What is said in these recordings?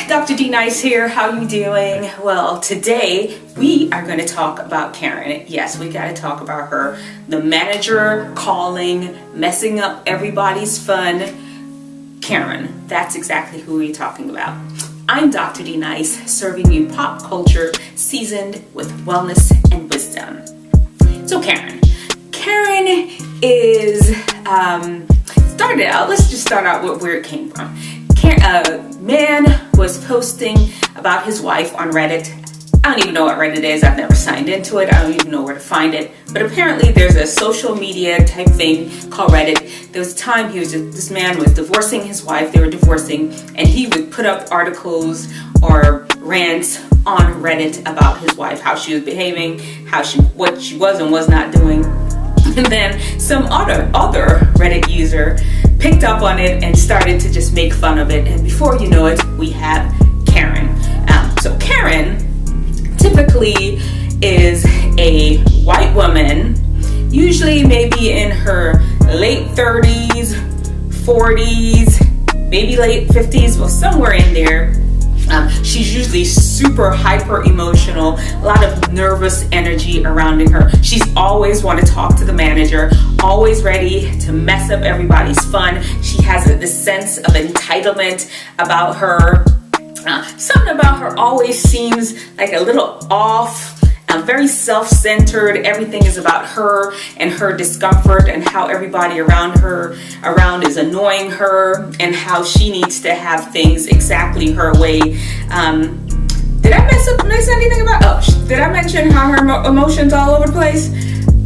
Dr.D-Nice here. How you doing? Well, today we are going to talk about Karen. Yes, we got to talk about her. The manager calling, messing up everybody's fun. Karen, that's exactly who we're talking about. I'm Dr. D-Nice, serving you pop culture seasoned with wellness and wisdom. So Karen is, started out, let's just start out with where it came from. A man was posting about his wife on Reddit. I don't even know what Reddit is. I've never signed into it. I don't even know where to find it. But apparently there's a social media type thing called Reddit. There was a time this man was divorcing his wife. They were divorcing, and he would put up articles or rants on Reddit about his wife, how she was behaving, what she was and was not doing. And then some other Reddit user picked up on it and started to just make fun of it. And before you know it, we have Karen. So Karen typically is a white woman, usually maybe in her late 30s, 40s, maybe late 50s, well, somewhere in there. She's usually super hyper emotional, a lot of nervous energy surrounding her. She's always want to talk to the manager, always ready to mess up everybody's fun. She has this sense of entitlement about her. Something about her always seems like a little off. Very self-centered. Everything is about her and her discomfort and how everybody around is annoying her and how she needs to have things exactly her way. Did I miss anything about? Did I mention how her emotions all over the place?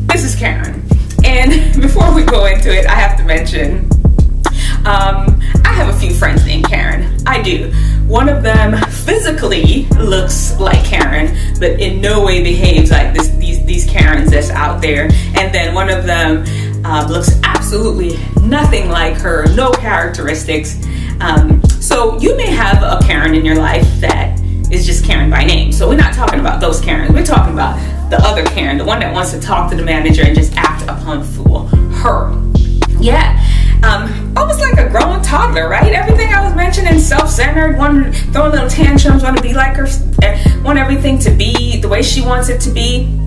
This is Karen. And before we go into it, I have to mention I have a few friends named Karen. I do. One of them physically looks like Karen, but in no way behaves like these Karens that's out there. And then one of them looks absolutely nothing like her, no characteristics. So you may have a Karen in your life that is just Karen by name. So we're not talking about those Karens. We're talking about the other Karen, the one that wants to talk to the manager and just act upon fool. Her. Yeah. Almost like a grown toddler, right? Everything I was mentioning, self-centered, throwing little tantrums, want to be like her, want everything to be the way she wants it to be.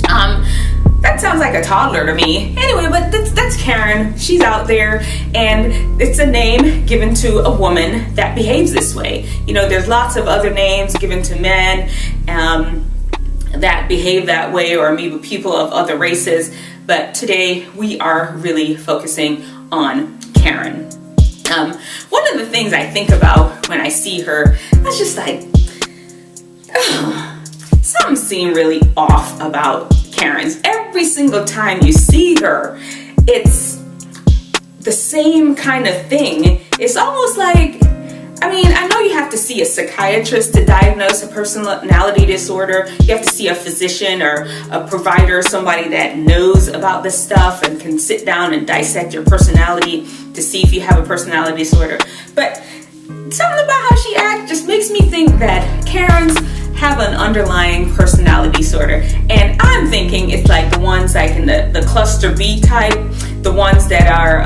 That sounds like a toddler to me. Anyway, but that's Karen. She's out there, and it's a name given to a woman that behaves this way. You know, there's lots of other names given to men that behave that way, or maybe people of other races. But today we are really focusing on Karen. One of the things I think about when I see her, I was just like, something seemed really off about Karen's. Every single time you see her, it's the same kind of thing. It's almost like, I know you have to see a psychiatrist to diagnose a personality disorder. You have to see a physician or a provider, somebody that knows about this stuff and can sit down and dissect your personality to see if you have a personality disorder. But something about how she acts just makes me think that Karens have an underlying personality disorder. And I'm thinking it's like the ones like in the cluster B type, the ones that are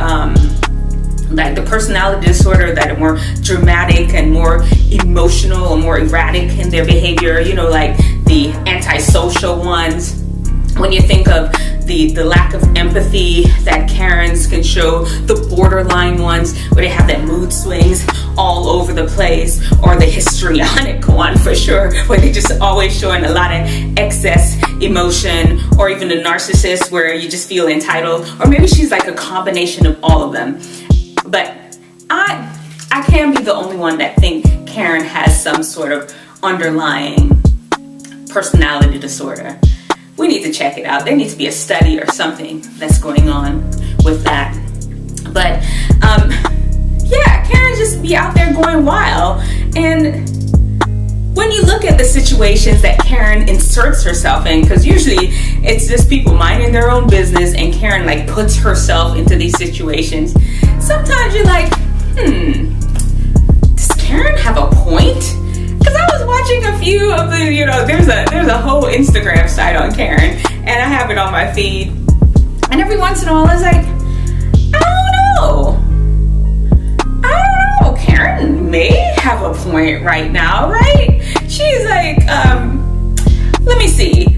like the personality disorder that are more dramatic and more emotional and more erratic in their behavior, you know, like the antisocial ones. When you think of the lack of empathy that Karens can show, the borderline ones where they have that mood swings all over the place, or the histrionic one for sure, where they just always showing a lot of excess emotion, or even the narcissist where you just feel entitled, or maybe she's like a combination of all of them. But I can't be the only one that think Karen has some sort of underlying personality disorder. We need to check it out. There needs to be a study or something that's going on with that. But yeah, Karen just be out there going wild. And when you look at the situations that Karen inserts herself in, because usually it's just people minding their own business and Karen like puts herself into these situations, sometimes you're like, does Karen have a point? Because I was watching a few of the, there's a whole Instagram site on Karen, and I have it on my feed, and every once in a while I was like, I don't know, Karen may have a point right now, right? She's like, let me see.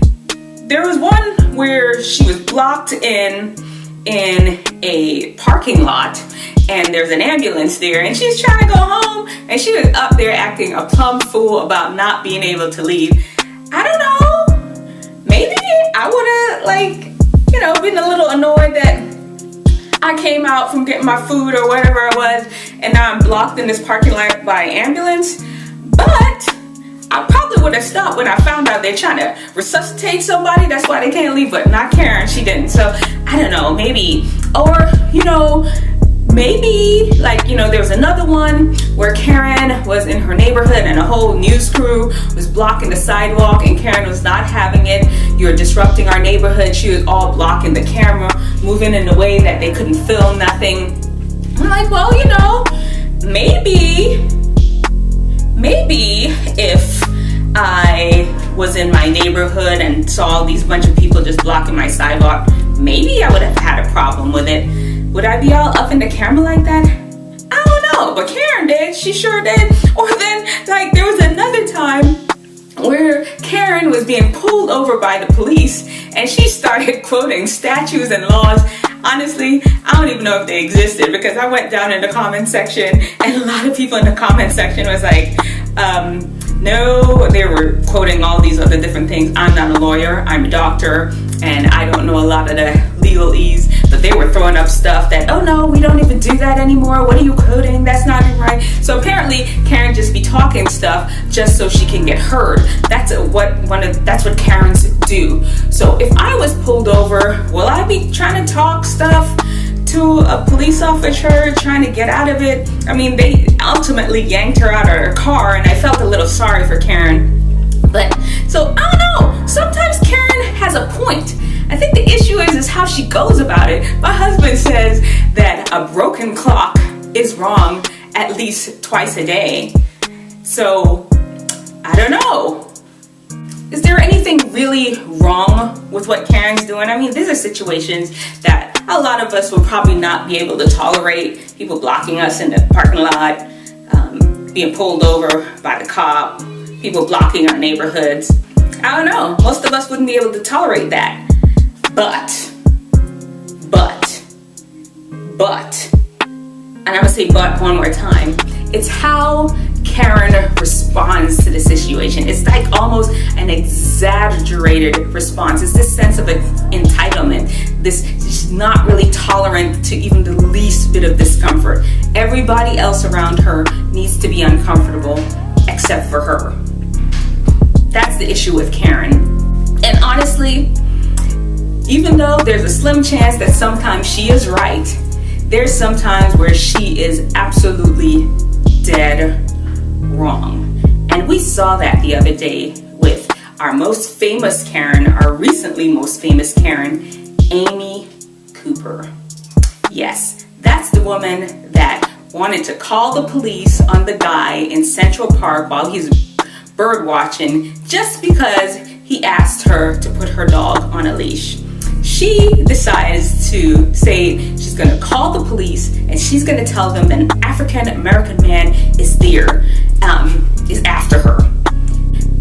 There was one where she was blocked in a parking lot, and there's an ambulance there, and she's trying to go home, and she was up there acting a plumb fool about not being able to leave. I don't know. Maybe I would have, been a little annoyed that I came out from getting my food or whatever it was, and now I'm blocked in this parking lot by an ambulance. But I probably would have stopped when I found out they're trying to resuscitate somebody. That's why they can't leave, but not Karen. She didn't. So I don't know, maybe. Or, maybe there was another one where Karen was in her neighborhood and a whole news crew was blocking the sidewalk, and Karen was not having it. You're disrupting our neighborhood. She was all blocking the camera, moving in a way that they couldn't film nothing. I'm like, well, maybe if I was in my neighborhood and saw these bunch of people just blocking my sidewalk, maybe I would have had a problem with it. Would I be all up in the camera like that? I don't know, but Karen did. She sure did. Or then, there was another time where Karen was being pulled over by the police, and she started quoting statutes and laws. Honestly, I don't even know if they existed, because I went down in the comment section, and a lot of people in the comment section was like, no, they were quoting all these other different things. I'm not a lawyer, I'm a doctor, and I don't know a lot of the legalese, but they were throwing up stuff that, oh no, we don't even do that anymore. What are you quoting? That's not even right. So apparently Karen just be talking stuff just so she can get heard. That's what Karens do. So if I was pulled over, will I be trying to talk stuff to a police officer trying to get out of it? I mean, they ultimately yanked her out of her car, and I felt a little sorry for Karen. But so I don't know. Sometimes Karen has a point. I think the issue is how she goes about it. My husband says that a broken clock is wrong at least twice a day. So I don't know. Is there anything really wrong with what Karen's doing? I mean, these are situations that a lot of us will probably not be able to tolerate. People blocking us in the parking lot, being pulled over by the cop, people blocking our neighborhoods. I don't know. Most of us wouldn't be able to tolerate that. But, and I'm gonna say but one more time, it's how Karen responds to the situation. It's like almost an exaggerated response. It's this sense of entitlement, this not really tolerant to even the least bit of discomfort. Everybody else around her needs to be uncomfortable except for her. That's the issue with Karen. And honestly, even though there's a slim chance that sometimes she is right, there's sometimes where she is absolutely dead wrong. And we saw that the other day with our most famous Karen, our recently most famous Karen, Amy Cooper. Yes, that's the woman that wanted to call the police on the guy in Central Park while he's bird watching just because he asked her to put her dog on a leash. She decides to say she's going to call the police, and she's going to tell them that an African-American man is there, is after her.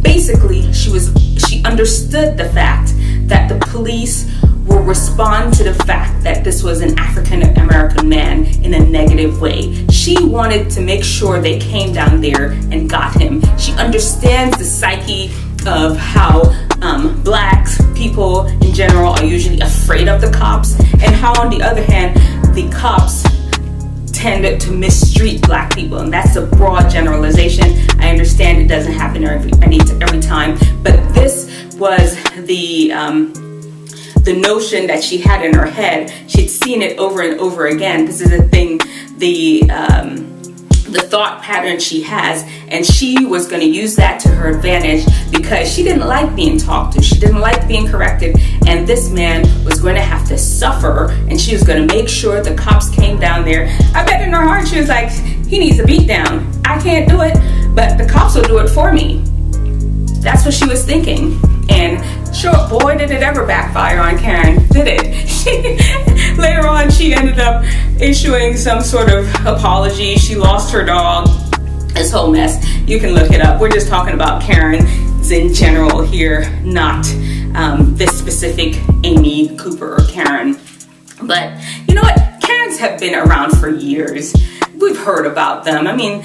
Basically, she understood the fact that the police will respond to the fact that this was an African-American man in a negative way. She wanted to make sure they came down there and got him. She understands the psyche of how black people in general are usually afraid of the cops, and how on the other hand the cops tended to mistreat black people. And that's a broad generalization. I understand it doesn't happen every time, but this was the notion that she had in her head. She'd seen it over and over again. This is a thing, the thought pattern she has, and she was going to use that to her advantage because she didn't like being talked to. She didn't like being corrected, and this man was going to have to suffer, and she was going to make sure the cops came down there. I bet in her heart she was like, he needs a beat down. I can't do it, but the cops will do it for me. That's what she was thinking. And sure, boy, did it ever backfire on Karen, did it? Later on, she ended up issuing some sort of apology. She lost her dog, this whole mess. You can look it up. We're just talking about Karens in general here, not this specific Amy Cooper or Karen. But you know what? Karens have been around for years. We've heard about them. I mean,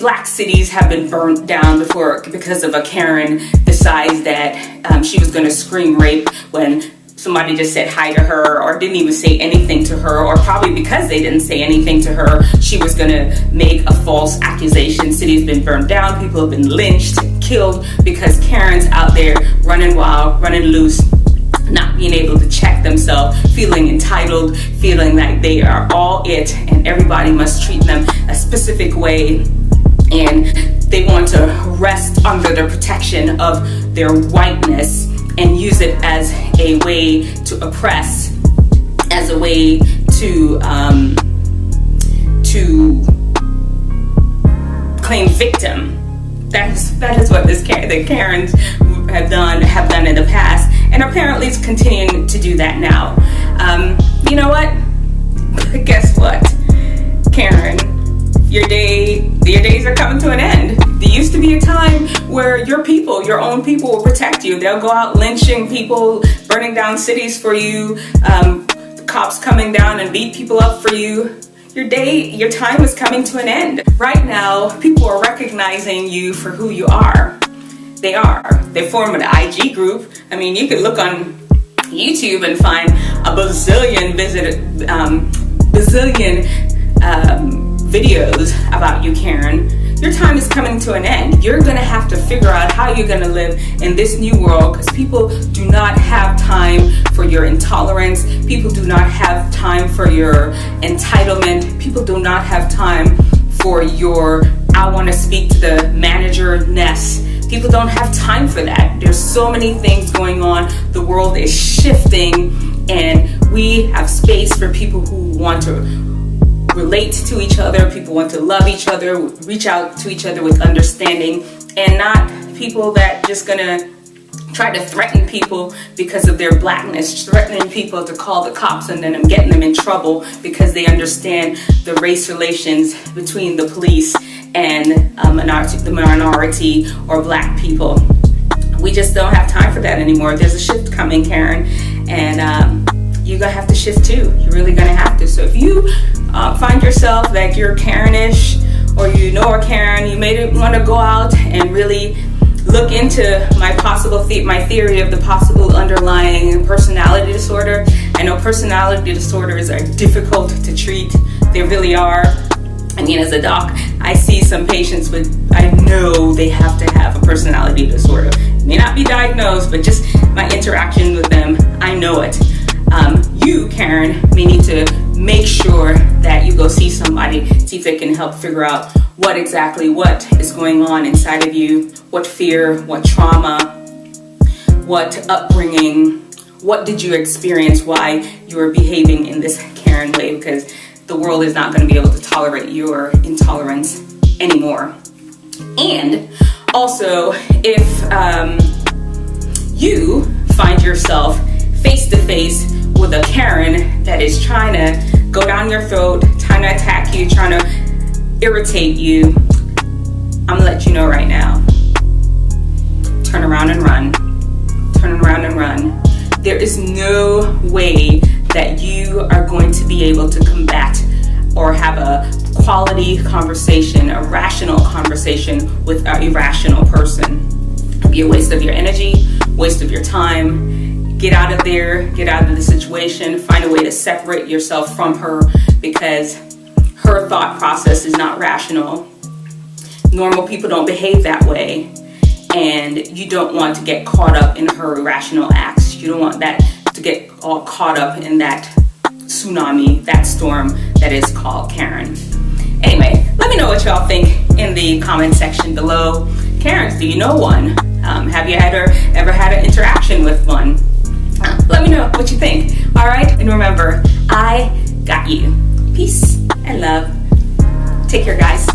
black cities have been burnt down before because of a Karen decides that she was going to scream rape when somebody just said hi to her or didn't even say anything to her, or probably because they didn't say anything to her, she was going to make a false accusation. Cities been burned down, people have been lynched, killed because Karens out there running wild, running loose, not being able to check themselves, feeling entitled, feeling like they are all it and everybody must treat them a specific way, and they want to rest under the protection of their whiteness and use it as a way to oppress, as a way to claim victim. That is what the Karens have done in the past, and apparently it's continuing to do that now. You know what? Guess what, Karen? Your days are coming to an end. There used to be a time where your own people will protect you. They'll go out lynching people, burning down cities for you, cops coming down and beat people up for you. Your time is coming to an end. Right now, people are recognizing you for who you are. They form an IG group. I mean, you could look on YouTube and find a bazillion videos about you, Karen. Your time is coming to an end. You're gonna have to figure out how you're gonna live in this new world, because people do not have time for your intolerance. People do not have time for your entitlement. People do not have time for your I want to speak to the manager-ness. People don't have time for that. There's so many things going on. The world is shifting, and we have space for people who want to relate to each other, people want to love each other, reach out to each other with understanding, and not people that just gonna try to threaten people because of their blackness, threatening people to call the cops and then getting them in trouble because they understand the race relations between the police and the minority or black people. We just don't have time for that anymore. There's a shift coming, Karen, and you're gonna have to shift too. You're really gonna have to. So if you find yourself that you're Karen-ish, or you know a Karen, you may want to go out and really look into my theory of the possible underlying personality disorder. I know personality disorders are difficult to treat. They really are. I mean, as a doc, I see some patients I know they have to have a personality disorder. It may not be diagnosed, but just my interaction with them, I know it. You, Karen, may need to make sure that you go see somebody, see if they can help figure out what is going on inside of you, what fear, what trauma, what upbringing, what did you experience, why you are behaving in this Karen way, because the world is not going to be able to tolerate your intolerance anymore. And also, if you find yourself face to face with a Karen that is trying to go down your throat, trying to attack you, trying to irritate you, I'm gonna let you know right now. Turn around and run. Turn around and run. There is no way that you are going to be able to combat or have a quality conversation, a rational conversation with an irrational person. It'll be a waste of your energy, waste of your time. Get out of there, get out of the situation, find a way to separate yourself from her, because her thought process is not rational. Normal people don't behave that way, and you don't want to get caught up in her irrational acts. You don't want that to get all caught up in that tsunami, that storm that is called Karen. Anyway, let me know what y'all think in the comment section below. Karens, do you know one? Have you ever had an interaction with one? Let me know what you think. All right, and remember, I got you. Peace and love. Take care, guys.